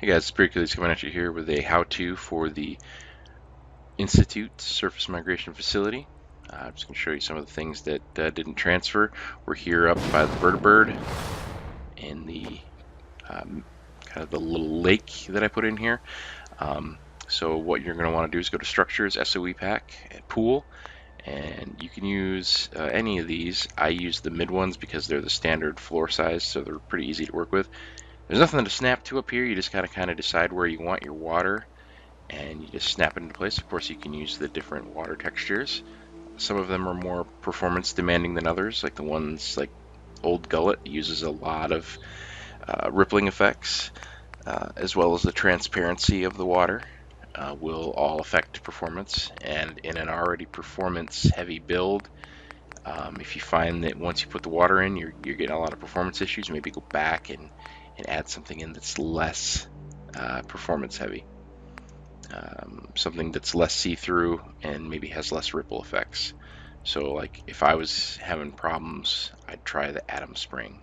Hey guys, it's Hercules coming at you here with a how-to for the Institute Surface Migration Facility. I'm just going to show you some of the things that didn't transfer. We're here up by the Vertibird in the kind of the little lake that I put in here. So what you're going to want to do is go to Structures, SOE Pack, Pool, and you can use any of these. I use the mid ones because they're the standard floor size, so they're pretty easy to work with. There's nothing to snap to up here. You just got to kind of decide where you want your water, and you just snap it into place. Of course, you can use the different water textures. Some of them are more performance demanding than others, like the ones like Old Gullet uses a lot of rippling effects, as well as the transparency of the water will all affect performance. And in an already performance heavy build, if you find that once you put the water in, you're getting a lot of performance issues, maybe go back and add something in that's less performance heavy. Something that's less see-through and maybe has less ripple effects. So like if I was having problems, I'd try the Atom Spring.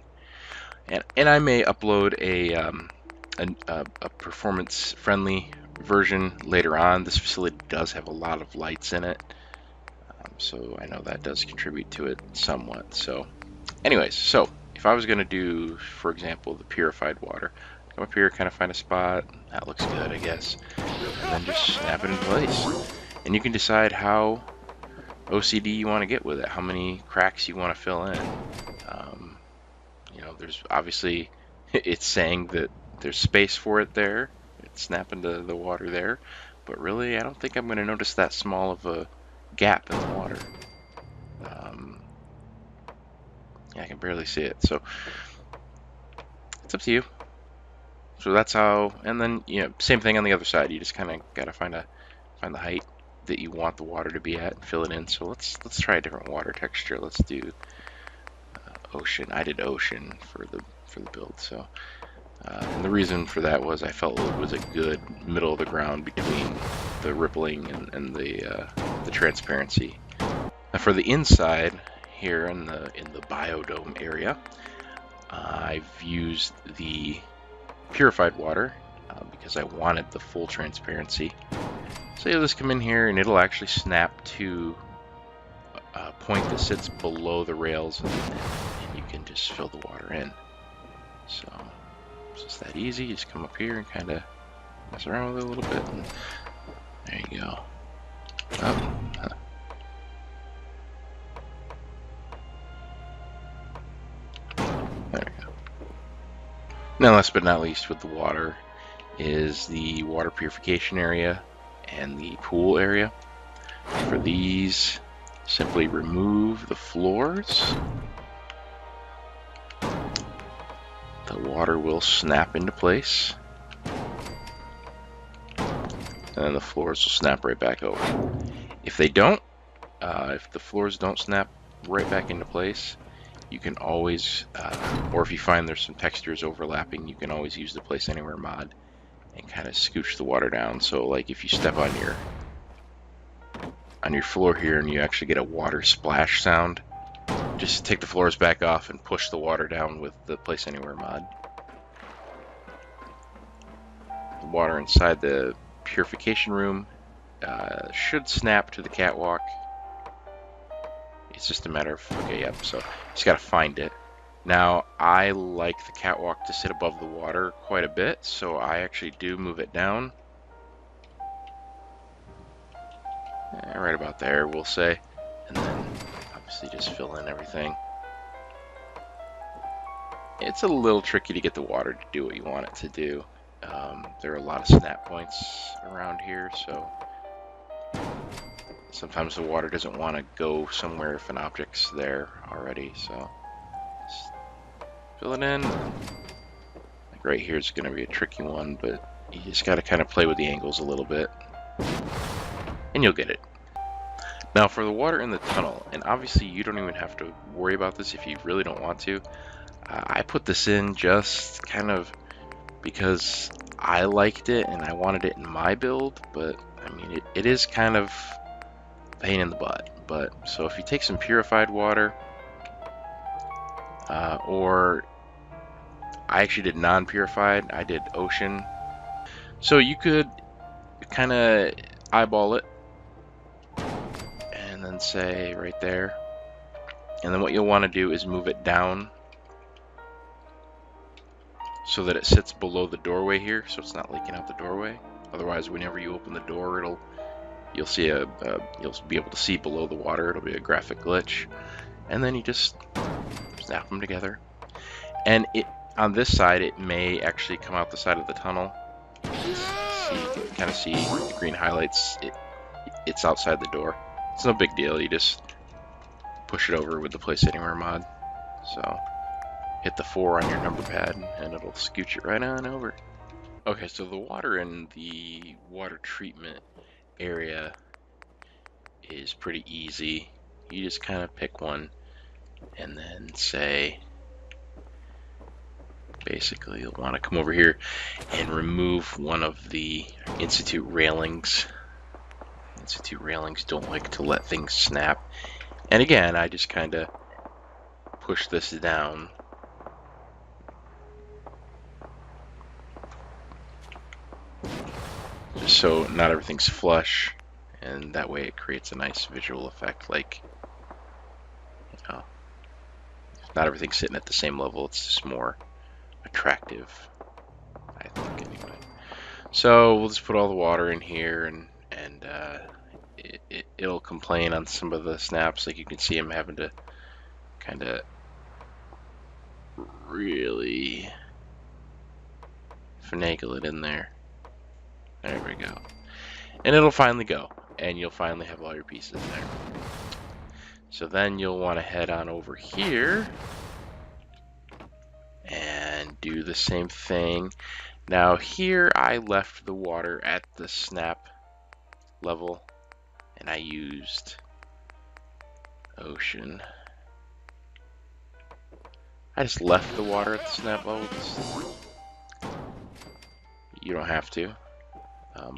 And I may upload a performance-friendly version later on. This facility does have a lot of lights in it, so I know that does contribute to it somewhat. So anyways, so if I was going to do, for example, the purified water, come up here, kind of find a spot. That looks good, I guess. And then just snap it in place. And you can decide how OCD you want to get with it, how many cracks you want to fill in. There's obviously, it's saying that there's space for it there. It's snapping the water there. But really, I don't think I'm going to notice that small of a gap in the water. Yeah, I can barely see it. So it's up to you. So that's how, and then same thing on the other side. You just kind of gotta find the height that you want the water to be at and fill it in. So let's try a different water texture. Let's do ocean. I did ocean for the build. So and the reason for that was I felt it was a good middle of the ground between the rippling and the transparency. Now for the inside here in the biodome area, I've used the purified water because I wanted the full transparency. So you'll just come in here and it'll actually snap to a point that sits below the rails, and you can just fill the water in. So it's just that easy. You just come up here and kind of mess around with it a little bit, and there you go. There we go. Now, last but not least, with the water is the water purification area and the pool area. For these, simply remove the floors. The water will snap into place, and then the floors will snap right back over. If they don't, if the floors don't snap right back into place, you can always, or if you find there's some textures overlapping, you can always use the Place Anywhere mod and kind of scooch the water down. So like if you step on your floor here and you actually get a water splash sound, just take the floors back off and push the water down with the Place Anywhere mod. The water inside the purification room should snap to the catwalk. It's just a matter of, okay, yep, so just gotta find it. Now, I like the catwalk to sit above the water quite a bit, so I actually do move it down. Right about there, we'll say. And then, obviously, just fill in everything. It's a little tricky to get the water to do what you want it to do. There are a lot of snap points around here, so sometimes the water doesn't want to go somewhere if an object's there already, so just fill it in. Like right here is going to be a tricky one, but you just got to kind of play with the angles a little bit, and you'll get it. Now for the water in the tunnel, and obviously you don't even have to worry about this if you really don't want to. I put this in just kind of because I liked it and I wanted it in my build, but I mean it is kind of a pain in the butt. But so if you take some purified water, or I actually did non-purified, I did ocean So you could kind of eyeball it and then say right there. And then what you'll want to do is move it down so that it sits below the doorway here, so it's not leaking out the doorway. Otherwise, whenever you open the door, you'll be able to see below the water. It'll be a graphic glitch, and then you just snap them together. And on this side, it may actually come out the side of the tunnel. Kind of see the green highlights. It's outside the door. It's no big deal. You just push it over with the Place Anywhere mod. So hit the 4 on your number pad, and it'll scooch it right on over. Okay, so the water in the water treatment area is pretty easy. You just kind of pick one and then say, basically you'll want to come over here and remove one of the Institute railings. Institute railings don't like to let things snap. And again, I just kind of push this down. Just so not everything's flush, and that way it creates a nice visual effect, like, you know, not everything's sitting at the same level, it's just more attractive, I think, anyway. So we'll just put all the water in here, and it'll complain on some of the snaps. Like you can see, I'm having to kind of really finagle it in there. There we go. And it'll finally go, and you'll finally have all your pieces there. So then you'll want to head on over here and do the same thing. Now here I left the water at the snap level, and I used ocean. I just left the water at the snap level. You don't have to,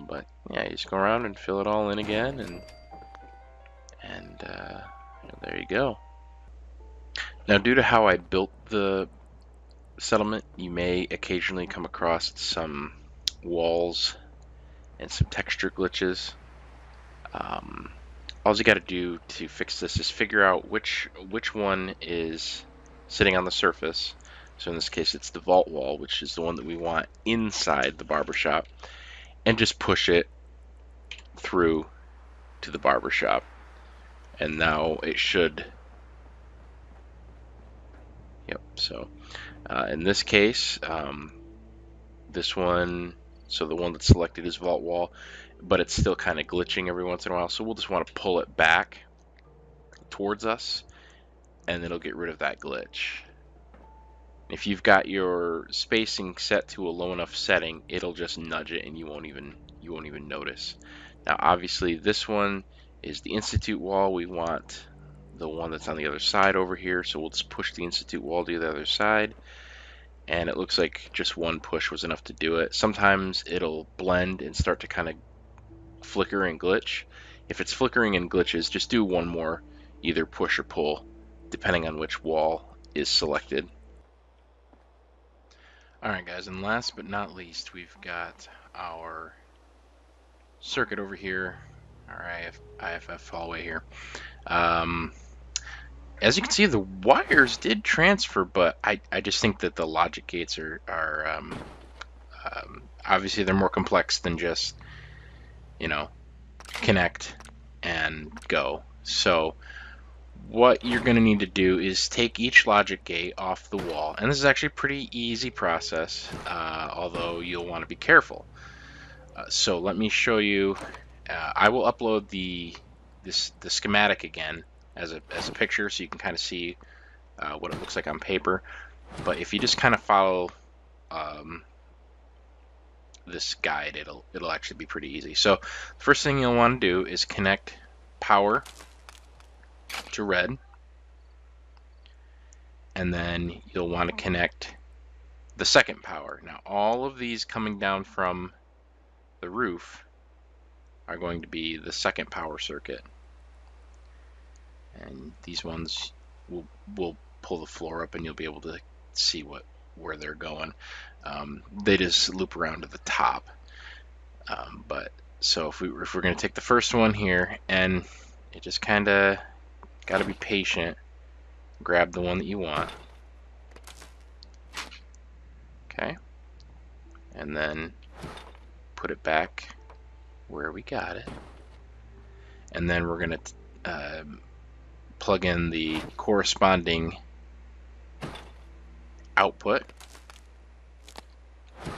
but yeah, you just go around and fill it all in again, and there you go. Now, due to how I built the settlement, you may occasionally come across some walls and some texture glitches. All you got to do to fix this is figure out which one is sitting on the surface. So in this case, it's the vault wall, which is the one that we want inside the barbershop, and just push it through to the barbershop. And now it should. Yep. So in this case, this one, so the one that's selected is vault wall, but it's still kind of glitching every once in a while. So we'll just want to pull it back towards us, and it'll get rid of that glitch. If you've got your spacing set to a low enough setting, it'll just nudge it, and you won't even notice. Now, obviously, this one is the Institute wall. We want the one that's on the other side over here, so we'll just push the Institute wall to the other side, and it looks like just one push was enough to do it. Sometimes it'll blend and start to kind of flicker and glitch. If it's flickering and glitches, just do one more, either push or pull, depending on which wall is selected. Alright guys, and last but not least, we've got our circuit over here, our IFF hallway here. As you can see, the wires did transfer, but I just think that the logic gates are obviously they're more complex than just, you know, connect and go. So what you're going to need to do is take each logic gate off the wall, and this is actually a pretty easy process, although you'll want to be careful. So let me show you. I will upload the schematic again as a picture, so you can kind of see what it looks like on paper. But if you just kind of follow this guide, it'll actually be pretty easy. So the first thing you'll want to do is connect power to red, and then you'll want to connect the second power. Now all of these coming down from the roof are going to be the second power circuit, and these ones will pull the floor up, and you'll be able to see where they're going. They just loop around to the top. So if we're going to take the first one here, and it just kind of got to be patient, grab the one that you want. Okay, and then put it back where we got it, and then we're going to plug in the corresponding output.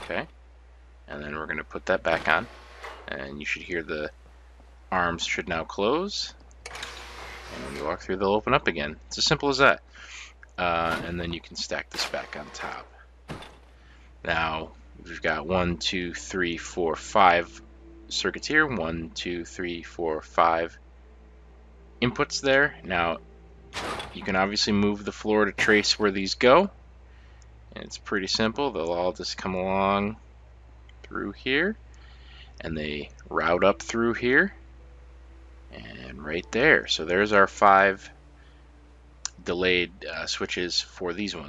Okay, and then we're going to put that back on, and you should hear the arms should now close, and when you walk through they'll open up again. It's as simple as that. And then you can stack this back on top. Now we've got 1, 2, 3, 4, 5 circuits here. 1, 2, 3, 4, 5 inputs there. Now you can obviously move the floor to trace where these go, and it's pretty simple. They'll all just come along through here, and they route up through here and right there. So there's our 5 delayed switches for these ones.